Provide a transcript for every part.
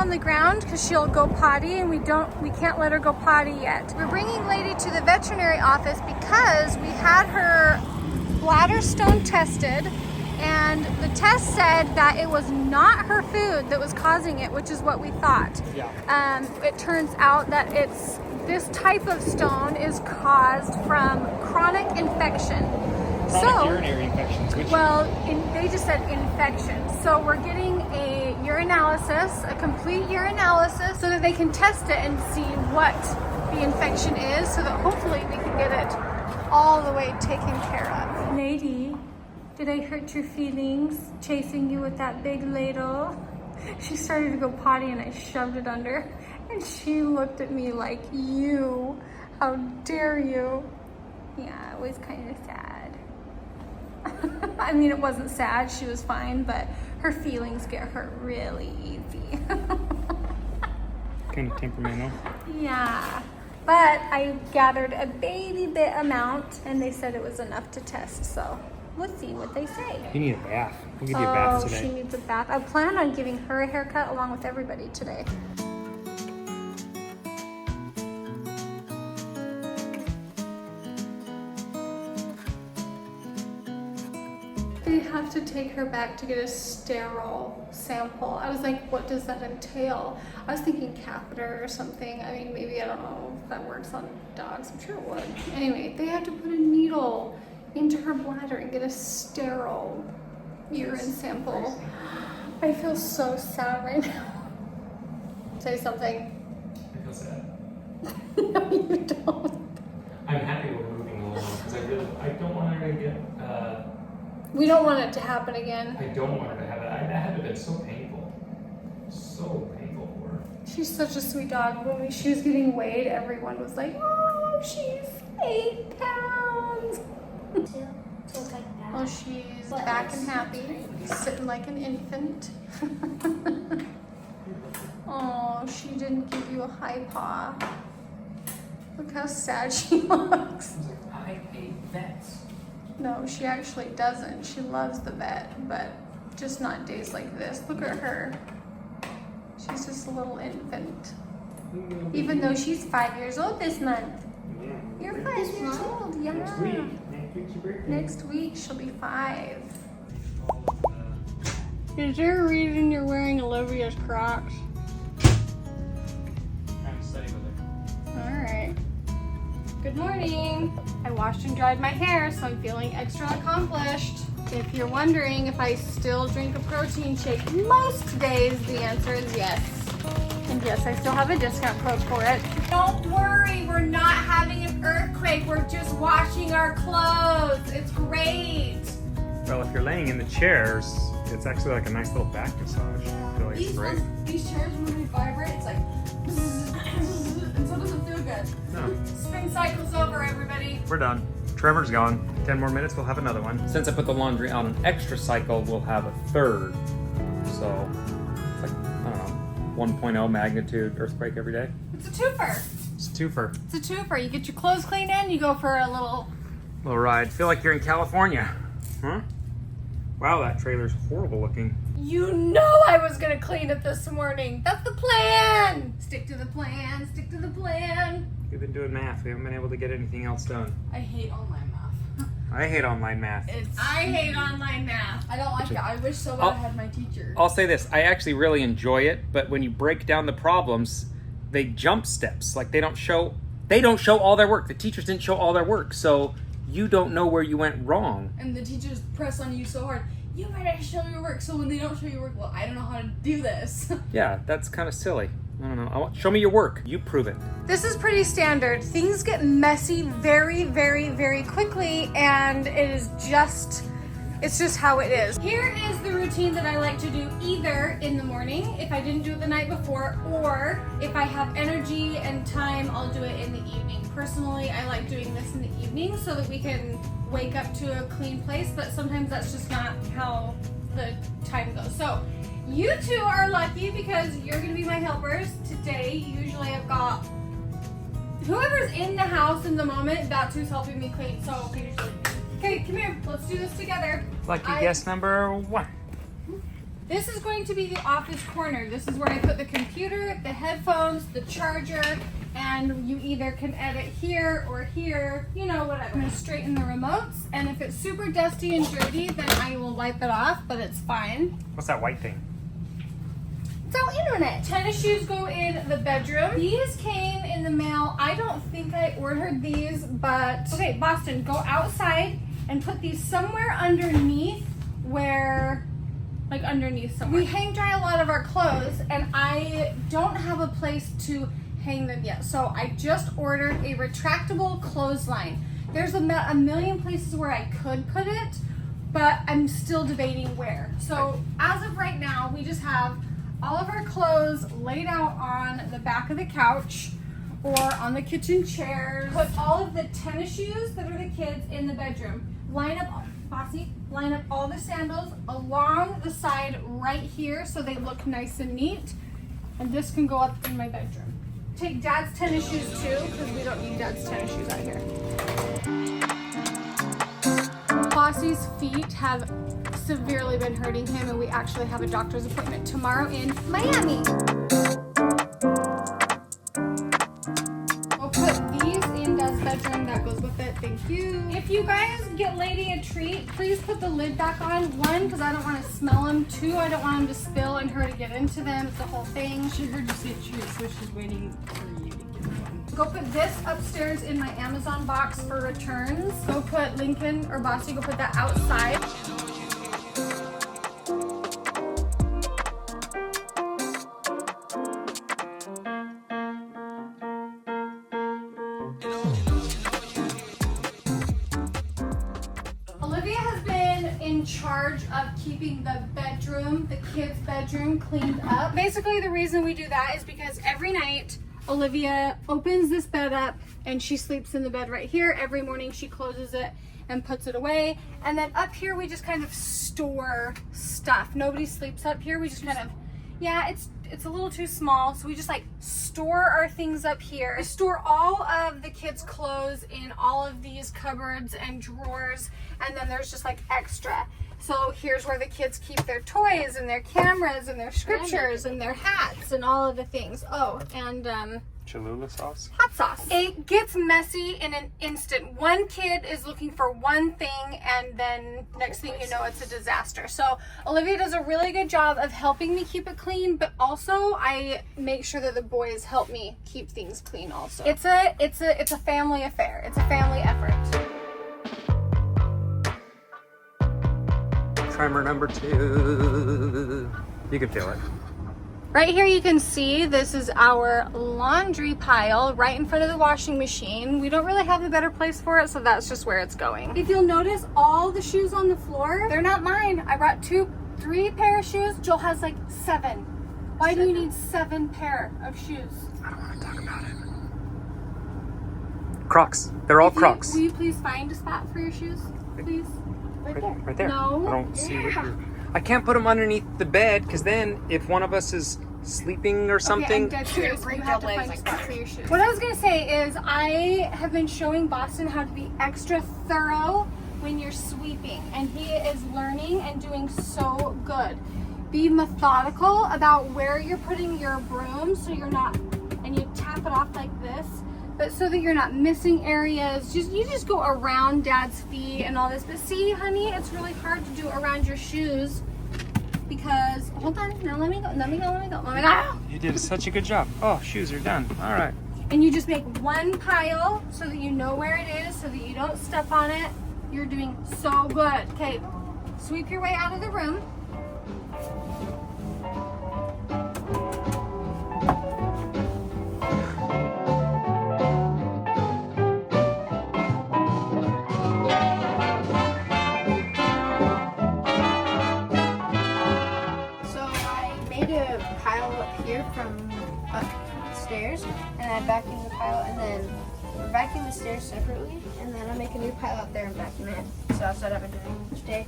on the ground because she'll go potty, and we can't let her go potty yet. We're bringing Lady to the veterinary office because we had her bladder stone tested, and the test said that it was not her food that was causing it, which is what we thought. Yeah. It turns out that this type of stone is caused from chronic infection. Urinary infections. They just said infection. So we're getting a urinalysis, a complete urinalysis, so that they can test it and see what the infection is, so that hopefully we can get it all the way taken care of. Lady, did I hurt your feelings chasing you with that big ladle? She started to go potty and I shoved it under, and she looked at me like, you, how dare you? Yeah, it was kind of sad. I mean, it wasn't sad, she was fine, but her feelings get hurt really easy. Kind of temperamental. Yeah, but I gathered a baby bit amount, and they said it was enough to test, so let's see what they say. You need a bath. We'll give you a bath today. Oh, she needs a bath. I plan on giving her a haircut along with everybody today. They have to take her back to get a sterile sample. I was like, what does that entail? I was thinking catheter or something. I mean, maybe, I don't know if that works on dogs. I'm sure it would. Anyway, they have to put a needle into her bladder and get a sterile urine sample. I feel so sad right now. Say something. I feel sad. No, you don't. I'm happy we're moving along because I don't want her to get. We don't want it to happen again. I don't want her to have it. That had to have been so painful. So painful for her. She's such a sweet dog. When she was getting weighed, everyone was like, oh, she's 8 pounds. Oh, she's back and happy, sitting like an infant. Oh, she didn't give you a high paw. Look how sad she looks. I was like, I hate vets. No, she actually doesn't. She loves the vet, but just not days like this. Look at her. She's just a little infant. Even though she's 5 years old this month. Yeah. You're 5 years old, yeah. Next week. Next week's your birthday. Next week she'll be 5. Is there a reason you're wearing Olivia's Crocs? Trying to study with her. Alright. Good morning. I washed and dried my hair, so I'm feeling extra accomplished. If you're wondering if I still drink a protein shake most days, the answer is yes. And yes, I still have a discount code for it. Don't worry, we're not having an earthquake. We're just washing our clothes. It's great. Well, if you're laying in the chairs, it's actually like a nice little back massage. I feel like it's great. These chairs, when we vibrate, it's like and so it doesn't feel good. No. Spin cycle's over, everybody. We're done. Trevor's gone. 10 more minutes, we'll have another one. Since I put the laundry on an extra cycle, we'll have a third. So, it's like, I don't know, 1.0 magnitude earthquake every day. It's a twofer. It's a twofer. It's a twofer. You get your clothes cleaned in, you go for a little... Little ride. Feel like you're in California. Huh? Wow, that trailer's horrible looking. You know I was gonna clean it this morning. That's the plan. Stick to the plan. Stick to the plan. We've been doing math. We haven't been able to get anything else done. I hate online math. I hate online math. I hate online math. I don't like it. I wish so bad I had my teacher. I'll say this. I actually really enjoy it, but when you break down the problems, they jump steps. Like they don't show all their work. The teachers didn't show all their work. So you don't know where you went wrong. And the teachers press on you so hard. You better show your work. So when they don't show your work, well, I don't know how to do this. Yeah, that's kind of silly. I don't know. Show me your work. You prove it. This is pretty standard. Things get messy very, very, very quickly, and it's just how it is. Here is the routine that I like to do either in the morning, if I didn't do it the night before, or if I have energy and time, I'll do it in the evening. Personally, I like doing this in the evening so that we can wake up to a clean place, but sometimes that's just not how the time goes. So you two are lucky because you're gonna be my helpers today. Usually I've got whoever's in the house in the moment, that's who's helping me clean. So usually, okay, come here, let's do this together. Lucky guest number 1. This is going to be the office corner. This is where I put the computer, the headphones, the charger, and you either can edit here or here, you know, whatever. I'm gonna straighten the remotes, and if it's super dusty and dirty, then I will wipe it off, but it's fine. What's that white thing? It's our internet. Tennis shoes go in the bedroom. These came in the mail. I don't think I ordered these, but okay, Boston, go outside and put these somewhere underneath where, like underneath somewhere. We hang dry a lot of our clothes, and I don't have a place to hang them yet. So I just ordered a retractable clothesline. There's a million places where I could put it, but I'm still debating where. So as of right now, we just have all of our clothes laid out on the back of the couch or on the kitchen chairs. Put all of the tennis shoes that are the kids in the bedroom. Line up, Bossy, line up all the sandals along the side right here so they look nice and neat. And this can go up in my bedroom. Take Dad's tennis shoes too, because we don't need Dad's tennis shoes out here. Bossy's feet have severely been hurting him, and we actually have a doctor's appointment tomorrow in Miami. We'll put these in Dad's bedroom. That goes with it. Thank you. If you guys get Lady a treat, please put the lid back on. One, because I don't want to smell them. Two, I don't want them to spill and her to get into them. It's the whole thing. She heard you say treat, so she's waiting for you to get one. Go put this upstairs in my Amazon box for returns. Go put Lincoln or Bossy, go put that outside. Olivia has been in charge of keeping the bedroom, the kids' bedroom, cleaned up. Basically, the reason we do that is because every night Olivia opens this bed up and she sleeps in the bed right here. Every morning she closes it and puts it away. And then up here we just kind of store stuff. Nobody sleeps up here. We just kind of, yeah, it's a little too small, so we just like store our things up here. I store all of the kids' clothes in all of these cupboards and drawers, and then there's just like extra. So here's where the kids keep their toys and their cameras and their scriptures and their hats and all of the things. Oh, and Cholula sauce? hot sauce. It gets messy in an instant. One kid is looking for one thing, and then next thing you know, it's a disaster. So Olivia does a really good job of helping me keep it clean, but also I make sure that the boys help me keep things clean also. It's a family affair. It's a family effort. Primer number 2. You can feel it. Right here you can see this is our laundry pile right in front of the washing machine. We don't really have a better place for it, so that's just where it's going. If you'll notice, all the shoes on the floor, they're not mine. I brought 3 pair of shoes. Joel has like 7. Why do you need 7 pair of shoes? I don't want to talk about it. Crocs. They're all Crocs. Will you please find a spot for your shoes, please? Right there. No. I don't see what you're... I can't put them underneath the bed, because then if one of us is sleeping or something... Okay, I'm dead serious. You have to find a spot for your shoes. What I was going to say is I have been showing Boston how to be extra thorough when you're sweeping, and he is learning and doing so good. Be methodical about where you're putting your broom so you're not, and you tap it off like this, but so that you're not missing areas. You just go around Dad's feet and all this. But see, honey, it's really hard to do around your shoes because, hold on, now let me go. You did such a good job. Oh, shoes are done. All right. And you just make one pile so that you know where it is, so that you don't step on it. You're doing so good. Okay, sweep your way out of the room. From upstairs, and I vacuum the pile, and then vacuum the stairs separately, and then I make a new pile out there and vacuum it. So that's what I've been doing each day.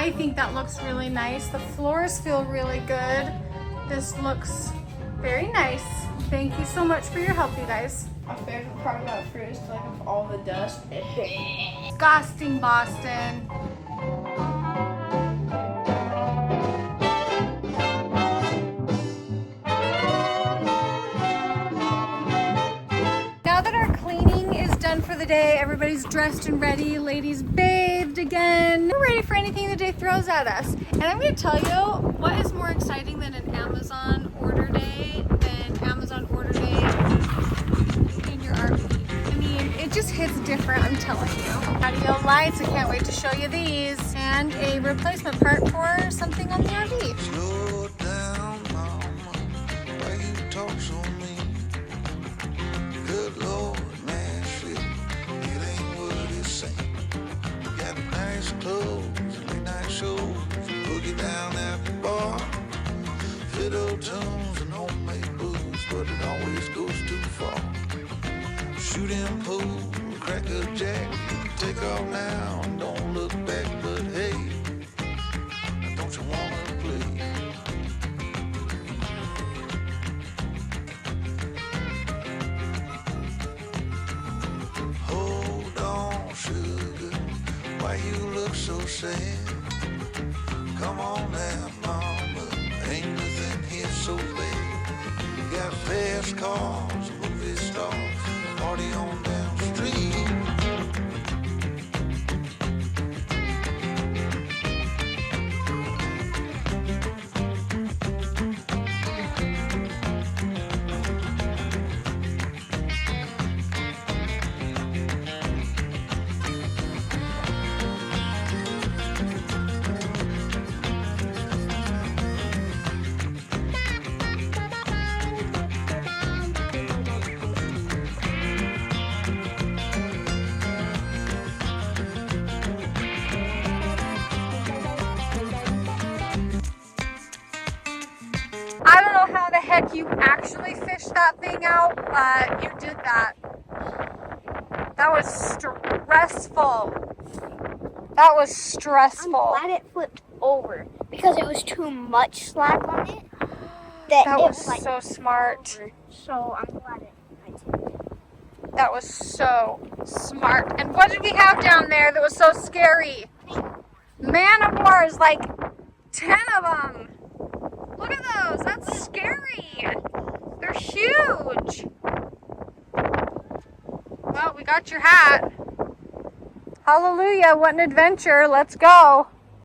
I think that looks really nice. The floors feel really good. This looks very nice. Thank you so much for your help, you guys. My favorite part about fruit is like of all the dust. Disgusting, Boston. Now that our cleaning is done for the day, everybody's dressed and ready, ladies bathed again. We're ready for anything the day throws at us. And I'm gonna tell you, what is more exciting than an Amazon order day than Amazon order day in your RV? I mean, it just hits different, I'm telling you. Patio lights, I can't wait to show you these. And a replacement part for something on the RV. Slow down, mama, why you talk so mean? Good Lord, man, shit, it ain't what it seems. Got nice clothes, late night shows, boogie down at the bar. Fiddle tunes and homemade booze, but it always goes too far. Shooting pool, crack a jack, take off now and don't look back, but hey, don't you wanna play? Hold on, sugar, why you look so sad? Come on now, mama, ain't nothing here so bad. You got fast cars, movie stars, party on down the street. I don't know how the heck you actually fished that thing out, but you did that. That was stressful. That was stressful. I'm glad it flipped over because it was too much slack on it. That That it was so smart. over. So I'm glad I did it. That was so smart. And what did we have down there that was so scary? Man-o-wars, like 10 of them. Look at those. That's scary. They're huge. Well, we got your hat. Hallelujah. What an adventure. Let's go.